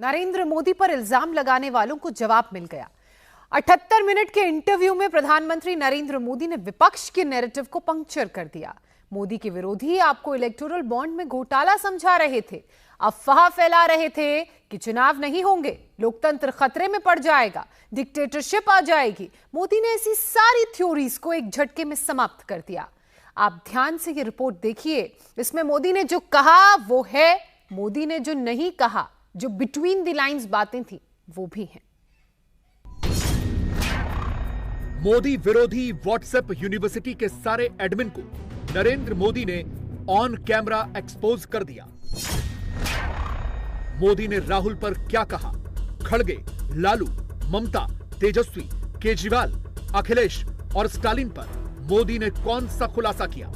नरेंद्र मोदी पर इल्जाम लगाने वालों को जवाब मिल गया। 78 मिनट के इंटरव्यू में प्रधानमंत्री नरेंद्र मोदी ने विपक्ष के नैरेटिव को पंक्चर कर दिया। मोदी के विरोधी आपको इलेक्टोरल बॉन्ड में घोटाला समझा रहे थे, अफवाह फैला रहे थे कि चुनाव नहीं होंगे, लोकतंत्र खतरे में पड़ जाएगा, डिक्टेटरशिप आ जाएगी। मोदी ने ऐसी सारी थ्योरीज को एक झटके में समाप्त कर दिया। आप ध्यान से ये रिपोर्ट देखिए। इसमें मोदी ने जो कहा वो है, मोदी ने जो नहीं कहा, जो बिटवीन द लाइंस बातें थी, वो भी हैं। मोदी विरोधी व्हाट्सएप यूनिवर्सिटी के सारे एडमिन को नरेंद्र मोदी ने ऑन कैमरा एक्सपोज कर दिया। मोदी ने राहुल पर क्या कहा, खड़गे, लालू, ममता, तेजस्वी, केजरीवाल, अखिलेश और स्टालिन पर मोदी ने कौन सा खुलासा किया।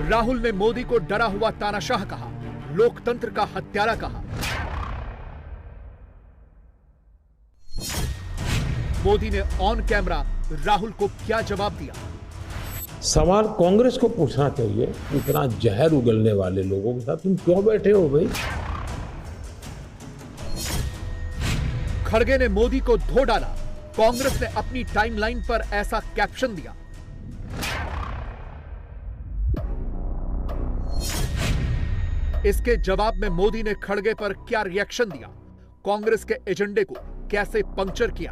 राहुल ने मोदी को डरा हुआ तानाशाह कहा, लोकतंत्र का हत्यारा कहा। मोदी ने ऑन कैमरा राहुल को क्या जवाब दिया। सवाल कांग्रेस को पूछना चाहिए, इतना जहर उगलने वाले लोगों के साथ तुम क्यों बैठे हो भाई। खड़गे ने मोदी को धो डाला। कांग्रेस ने अपनी टाइमलाइन पर ऐसा कैप्शन दिया। इसके जवाब में मोदी ने खड़गे पर क्या रिएक्शन दिया, कांग्रेस के एजेंडे को कैसे पंक्चर किया।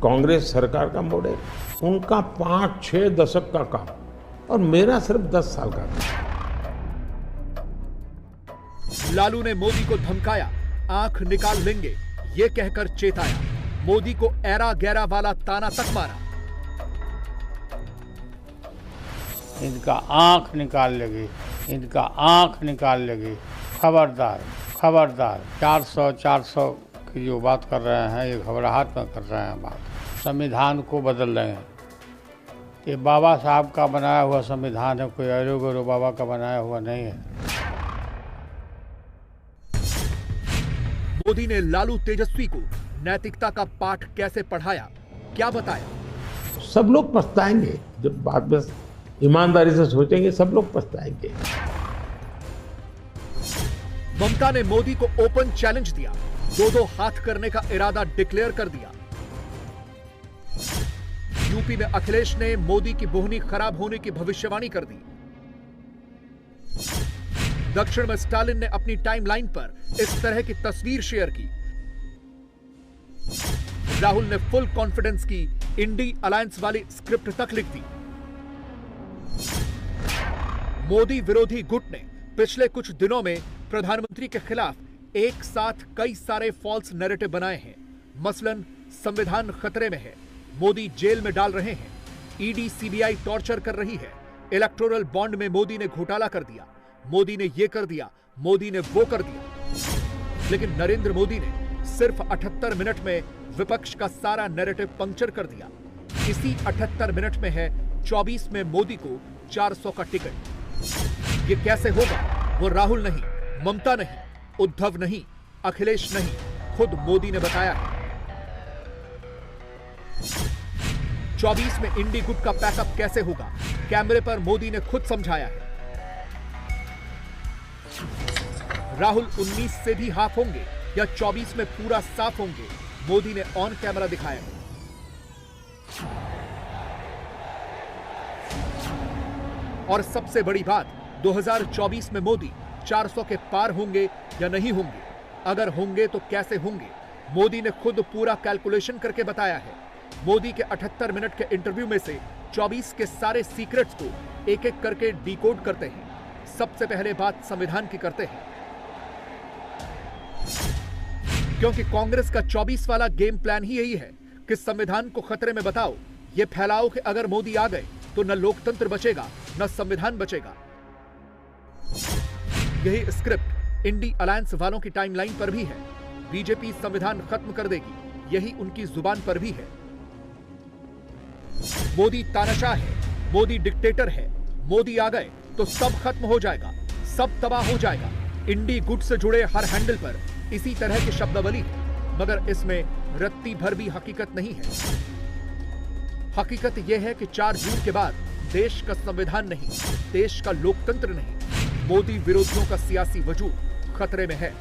कांग्रेस सरकार का मॉडल, उनका 5-6 दशक का काम और मेरा सिर्फ 10 साल का काम। लालू ने मोदी को धमकाया, आंख निकाल लेंगे, यह कहकर चेताया। मोदी को ऐरा गैरा वाला ताना तक मारा। इनका आंख निकाल लेगी, इनका आंख निकाल लेगी, खबरदार खबरदार। 400 की जो बात कर रहे हैं, ये घबराहट में कर रहे हैं बात। संविधान को बदल रहे हैं। ये बाबा साहब का बनाया हुआ संविधान है, कोई अरो गरो बाबा का बनाया हुआ नहीं है। मोदी ने लालू तेजस्वी को नैतिकता का पाठ कैसे पढ़ाया, क्या बताया। सब लोग पछताएंगे जब बात बस ईमानदारी से सोचेंगे, सब लोग पछताएंगे। ममता ने मोदी को ओपन चैलेंज दिया, 2-2 हाथ करने का इरादा डिक्लेयर कर दिया। यूपी में अखिलेश ने मोदी की बोहनी खराब होने की भविष्यवाणी कर दी। दक्षिण में स्टालिन ने अपनी टाइमलाइन पर इस तरह की तस्वीर शेयर की। राहुल ने फुल कॉन्फिडेंस की इंडी अलायंस वाली स्क्रिप्ट तक लिख दी। मोदी विरोधी गुट ने पिछले कुछ दिनों में प्रधानमंत्री के खिलाफ एक साथ कई सारे फॉल्स नैरेटिव बनाए हैं। मसलन संविधान खतरे में है, मोदी जेल में डाल रहे हैं, ईडी सीबीआई टॉर्चर कर रही है, इलेक्टोरल बॉन्ड में मोदी ने घोटाला कर दिया, मोदी ने यह कर दिया, मोदी ने वो कर दिया। लेकिन नरेंद्र मोदी ने सिर्फ 78 मिनट में विपक्ष का सारा नैरेटिव पंक्चर कर दिया। इसी 78 मिनट में है 24 में मोदी को 400 का टिकट। ये कैसे होगा, वो राहुल नहीं, ममता नहीं, उद्धव नहीं, अखिलेश नहीं, खुद मोदी ने बताया है। 24 में इंडी गुट का पैकअप कैसे होगा, कैमरे पर मोदी ने खुद समझाया है। राहुल 19 से भी हाफ होंगे या 24 में पूरा साफ होंगे, मोदी ने ऑन कैमरा दिखाया है। और सबसे बड़ी बात, 2024 में मोदी 400 के पार होंगे या नहीं होंगे, अगर होंगे तो कैसे होंगे, मोदी ने खुद पूरा कैलकुलेशन करके बताया है। मोदी के 78 मिनट के इंटरव्यू में से 24 के सारे सीक्रेट्स को एक एक करके डिकोड करते हैं। सबसे पहले बात संविधान की करते हैं, क्योंकि कांग्रेस का 24 वाला गेम प्लान ही यही है कि संविधान को खतरे में बताओ, ये फैलाओ कि अगर मोदी आ गए तो न लोकतंत्र बचेगा न संविधान बचेगा। यही स्क्रिप्ट इंडी अलायंस वालों की टाइमलाइन पर भी है। बीजेपी संविधान खत्म कर देगी, यही उनकी जुबान पर भी है। मोदी तानाशाह है, मोदी डिक्टेटर है, मोदी आ गए तो सब खत्म हो जाएगा, सब तबाह हो जाएगा। इंडी गुट से जुड़े हर हैंडल पर इसी तरह की शब्दावली है, मगर इसमें रत्ती भर भी हकीकत नहीं है। हकीकत यह है कि 4 जून के बाद देश का संविधान नहीं, देश का लोकतंत्र नहीं, मोदी विरोधियों का सियासी वजूद खतरे में है।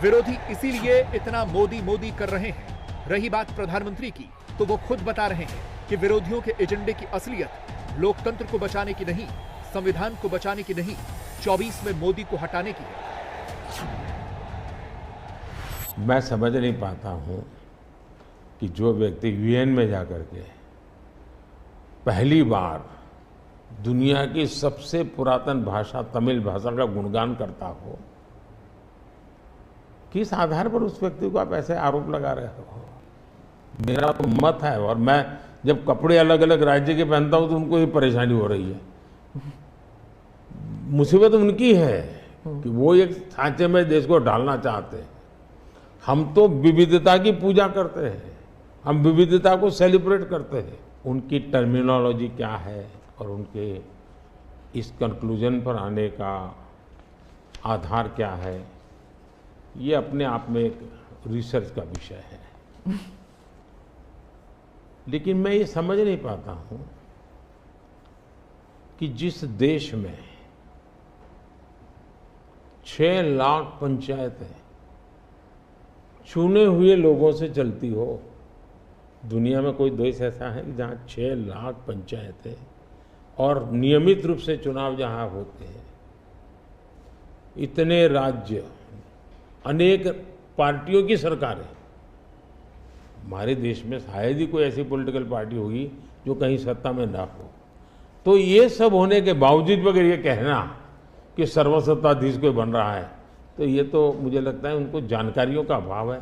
विरोधी इसीलिए इतना मोदी मोदी कर रहे हैं। रही बात प्रधानमंत्री की, तो वो खुद बता रहे हैं कि विरोधियों के एजेंडे की असलियत लोकतंत्र को बचाने की नहीं, संविधान को बचाने की नहीं, 24 में मोदी को हटाने की है। मैं समझ नहीं पाता हूं कि जो व्यक्ति यूएन में जाकर के पहली बार दुनिया की सबसे पुरातन भाषा तमिल भाषा का गुणगान करता हो, किस आधार पर उस व्यक्ति को आप ऐसे आरोप लगा रहे हो? मेरा तो मत है, और मैं जब कपड़े अलग अलग राज्य के पहनता हूं तो उनको ही परेशानी हो रही है। मुसीबत उनकी है कि वो एक सांचे में देश को डालना चाहते हैं। हम तो विविधता की पूजा करते हैं, हम विविधता को सेलिब्रेट करते हैं। उनकी टर्मिनोलॉजी क्या है और उनके इस कंक्लूजन पर आने का आधार क्या है, ये अपने आप में एक रिसर्च का विषय है। लेकिन मैं ये समझ नहीं पाता हूं कि जिस देश में 6 लाख पंचायतें चुने हुए लोगों से चलती हो, दुनिया में कोई देश ऐसा है कि जहां 6 लाख पंचायतें और नियमित रूप से चुनाव जहां होते हैं, इतने राज्य, अनेक पार्टियों की सरकारें। हमारे देश में शायद ही कोई ऐसी पॉलिटिकल पार्टी होगी जो कहीं सत्ता में ना हो। तो ये सब होने के बावजूद अगर ये कहना कि सर्वसत्ताधीश कोई बन रहा है, तो ये तो मुझे लगता है उनको जानकारियों का अभाव है।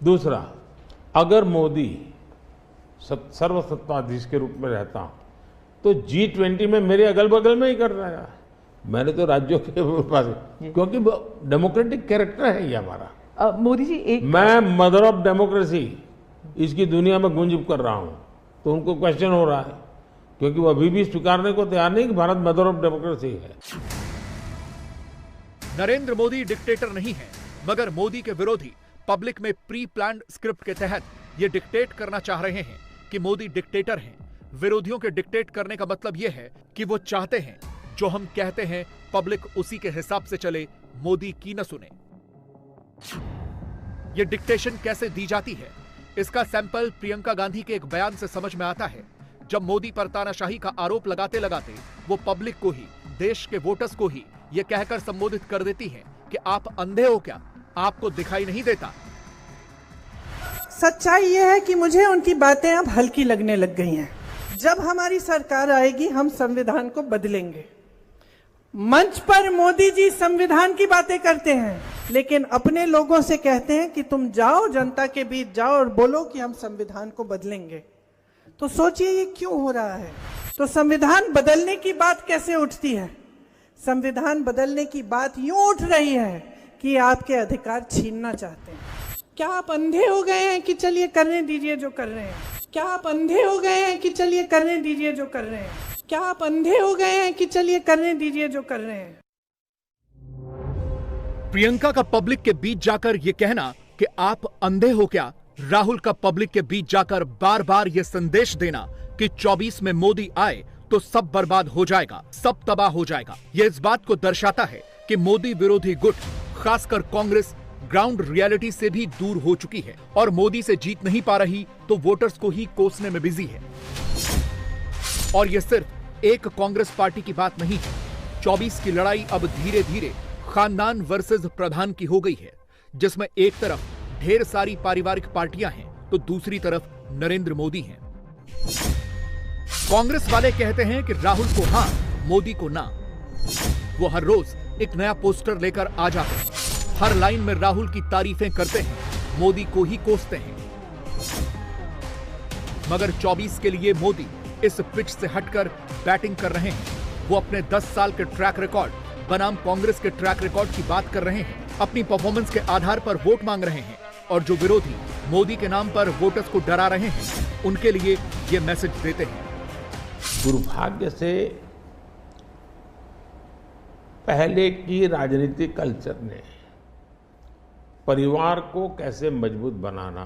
दूसरा, अगर मोदी सर्वसत्ताधीश के रूप में रहता तो G20 में मेरे अगल बगल में ही कर रहा है। मैंने तो राज्यों के पास, क्योंकि डेमोक्रेटिक कैरेक्टर है ये हमारा। मोदी जी, एक मैं मदर ऑफ डेमोक्रेसी इसकी दुनिया में गुंज कर रहा हूं, तो उनको क्वेश्चन हो रहा है, क्योंकि वो अभी भी स्वीकारने को तैयार नहीं कि भारत मदर ऑफ डेमोक्रेसी है। नरेंद्र मोदी डिक्टेटर नहीं है, मगर मोदी के विरोधी पब्लिक में प्री प्लान्ड स्क्रिप्ट के तहत ये डिक्टेट करना चाह रहे हैं कि मोदी डिक्टेटर हैं। विरोधियों के डिक्टेट करने का मतलब यह है कि वो चाहते हैं जो हम कहते हैं पब्लिक उसी के हिसाब से चले, मोदी की न सुने। ये डिक्टेशन कैसे दी जाती है, इसका सैंपल प्रियंका गांधी के एक बयान से समझ में आता है। जब मोदी पर तानाशाही का आरोप लगाते लगाते वो पब्लिक को ही, देश के वोटर्स को ही ये कहकर संबोधित कर देती है कि आप अंधे हो क्या, आपको दिखाई नहीं देता। सच्चाई यह है कि मुझे उनकी बातें अब हल्की लगने लग गई हैं। जब हमारी सरकार आएगी हम संविधान को बदलेंगे। मंच पर मोदी जी संविधान की बातें करते हैं, लेकिन अपने लोगों से कहते हैं कि तुम जाओ, जनता के बीच जाओ और बोलो कि हम संविधान को बदलेंगे। तो सोचिए ये क्यों हो रहा है। तो संविधान बदलने की बात कैसे उठती है? संविधान बदलने की बात यूं उठ रही है कि आपके अधिकार छीनना चाहते हैं। क्या आप अंधे हो गए हैं कि चलिए करने दीजिए जो कर रहे हैं? क्या आप अंधे हो गए हैं कि चलिए करने दीजिए जो कर रहे हैं? क्या आप अंधे हो गए हैं कि चलिए करने दीजिए जो कर रहे हैं? प्रियंका का पब्लिक के बीच जाकर यह कहना कि आप अंधे हो क्या, राहुल का पब्लिक के बीच जाकर बार बार यह संदेश देना कि 24 में मोदी आए तो सब बर्बाद हो जाएगा, सब तबाह हो जाएगा, यह इस बात को दर्शाता है कि मोदी विरोधी गुट, खासकर कांग्रेस, ग्राउंड रियलिटी से भी दूर हो चुकी है और मोदी से जीत नहीं पा रही तो वोटर्स को ही कोसने में बिजी है। और यह सिर्फ एक कांग्रेस पार्टी की बात नहीं है। 24 की लड़ाई अब धीरे धीरे खानदान वर्सेस प्रधान की हो गई है, जिसमें एक तरफ ढेर सारी पारिवारिक पार्टियां हैं तो दूसरी तरफ नरेंद्र मोदी हैं। कांग्रेस वाले कहते हैं कि राहुल को हां, मोदी को ना। वो हर रोज एक नया पोस्टर लेकर आ जाते हैं, हर लाइन में राहुल की तारीफें करते हैं, मोदी को ही कोसते हैं। मगर 24 के लिए मोदी इस पिच से हटकर बैटिंग कर रहे हैं। वो अपने 10 साल के ट्रैक रिकॉर्ड बनाम कांग्रेस के ट्रैक रिकॉर्ड की बात कर रहे हैं, अपनी परफॉर्मेंस के आधार पर वोट मांग रहे हैं और जो विरोधी मोदी के नाम पर वोटर्स को डरा रहे हैं उनके लिए ये मैसेज देते हैं। दुर्भाग्य से पहले की राजनीतिक कल्चर ने परिवार को कैसे मजबूत बनाना,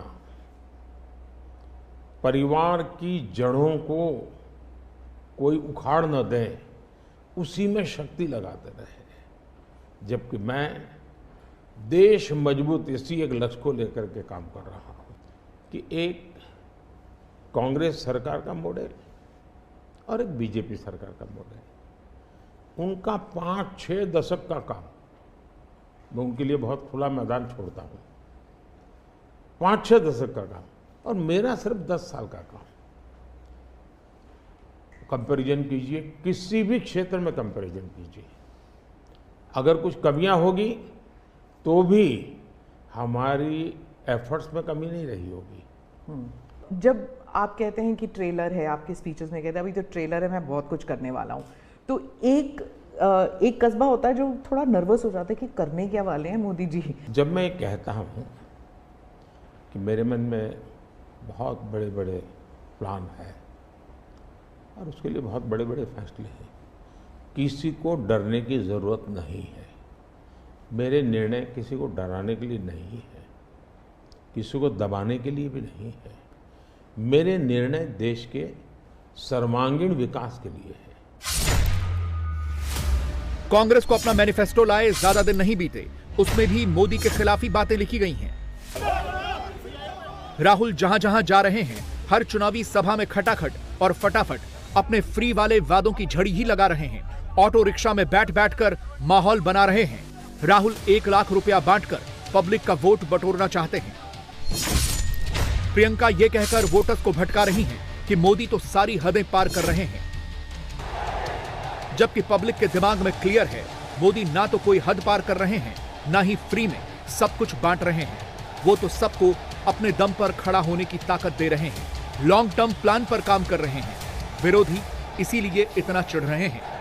परिवार की जड़ों को कोई उखाड़ न दे, उसी में शक्ति लगाते रहे। जबकि मैं देश मजबूत इसी एक लक्ष्य को लेकर के काम कर रहा हूं कि एक कांग्रेस सरकार का मॉडल और एक बीजेपी सरकार का मॉडल, उनका 5-6 दशक का काम मैं उनके लिए बहुत खुला मैदान छोड़ता हूं। 5-6 दशक का काम और मेरा सिर्फ 10 साल का काम। कंपैरिजन कीजिए, किसी भी क्षेत्र में कंपैरिजन कीजिए, अगर कुछ कमियां होगी तो भी हमारी एफर्ट्स में कमी नहीं रही होगी। जब आप कहते हैं कि ट्रेलर है, आपके स्पीचेस में कहते हैं अभी तो ट्रेलर है, मैं बहुत कुछ करने वाला हूँ, तो एक कस्बा होता है जो थोड़ा नर्वस हो जाता है कि करने क्या वाले हैं मोदी जी। जब मैं कहता हूँ कि मेरे मन में बहुत बड़े बड़े प्लान है और उसके लिए बहुत बड़े बड़े फैसले हैं, किसी को डरने की ज़रूरत नहीं है। मेरे निर्णय किसी को डराने के लिए नहीं है, किसी को दबाने के लिए भी नहीं है। मेरे निर्णय देश के सर्वांगीण विकास के लिए है। कांग्रेस को अपना मैनिफेस्टो लाए ज्यादा दिन नहीं बीते, उसमें भी मोदी के खिलाफ ही बातें लिखी गई हैं। राहुल जहां जहां जा रहे हैं, हर चुनावी सभा में खटाखट और फटाफट अपने फ्री वाले वादों की झड़ी ही लगा रहे हैं। ऑटो रिक्शा में बैठ बैठकर माहौल बना रहे हैं। राहुल 1 लाख रुपया बांटकर पब्लिक का वोट बटोरना चाहते हैं। प्रियंका ये कहकर वोटर्स को भटका रही हैं कि मोदी तो सारी हदें पार कर रहे हैं, जबकि पब्लिक के दिमाग में क्लियर है, मोदी ना तो कोई हद पार कर रहे हैं, ना ही फ्री में सब कुछ बांट रहे हैं। वो तो सबको अपने दम पर खड़ा होने की ताकत दे रहे हैं, लॉन्ग टर्म प्लान पर काम कर रहे हैं। विरोधी इसीलिए इतना चिढ़ रहे हैं।